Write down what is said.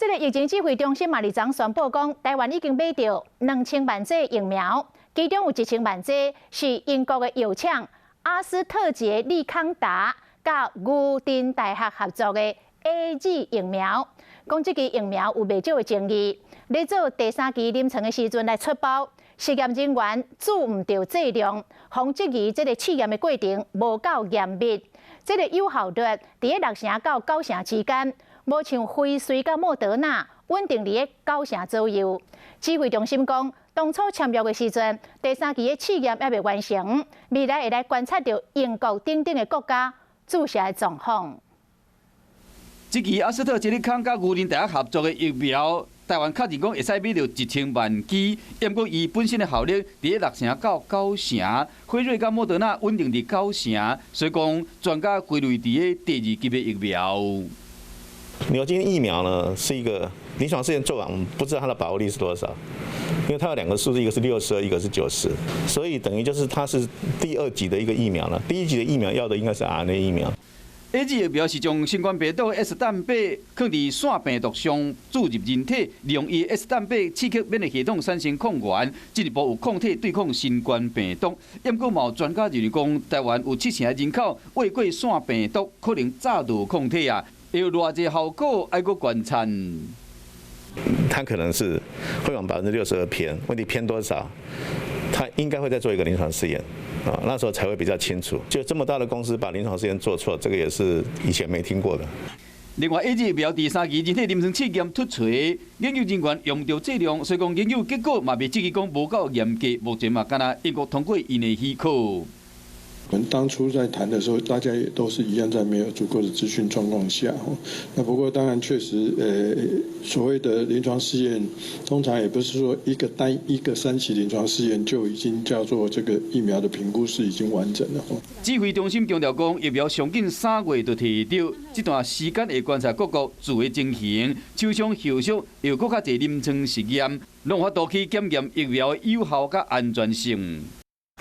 这个疫情指挥中心嘛，昨宣布讲，台湾已经买到2000万剂疫苗，其中有1000万剂是英国的药厂阿斯特捷利康达甲牛津大学合作的 AZ 疫苗。讲这支疫苗有未少的争议，咧做第3期临床的时阵来出包，实验人员注唔到剂量，防质疑这个试验的过程无够严密。这个有效率伫咧6成到9成之间，无像辉瑞甲莫德纳稳定伫咧9成左右。指挥中心讲，当初签约的时阵，第3期的试验还未完成，未来会来观察到英国等等的国家注射的状况。这期阿斯特捷利康甲牛津大学合作的疫苗，台湾确认讲会使买到1000万剂，不过伊本身的效力伫咧6成到9成，辉瑞甲莫德纳稳定伫9成，所以讲专家归类伫咧第2级的疫苗。牛津疫苗呢是一个临床试验做完，我们不知道它的把握率是多少，因为它有2个数字，一个是62，一个是90，所以等于就是它是第2级的一个疫苗了。第1级的疫苗要的应该是 RNA 疫苗。AZ 疫苗是将新冠病毒的 S 蛋白放伫腺病毒上注入人体，利用伊 S 蛋白刺激免疫系统产生抗原，进一步有抗体对抗新冠病毒。不过，有专家认为讲，台湾有7成的人口畏过腺病毒，可能早就有抗体啊，会有偌济效果，还阁观察。它可能是会往62%偏，问题偏多少？它应该会再做一个临床试验。那时候才会比较清楚。就这么大的公司把临床试验做错，这个也是以前没听过的。另外，AZ 疫苗第3期人体临床试验突锤，研究人员用到剂量，所以讲研究结果嘛，未至于讲无够严格。目前嘛，敢若英国通过院内许可。我们当初在谈的时候，大家也都是一样，在没有足够的资讯状况下，那不过当然确实，所谓的临床试验，通常也不是说一个3期临床试验就已经叫做这个疫苗的评估是已经完整了。指挥中心强调讲，疫苗上近3月就摕到，这段时间会观察各国自卫情形，厂商后续又搁较侪临床实验，拢法度去检验疫苗的有效甲安全性。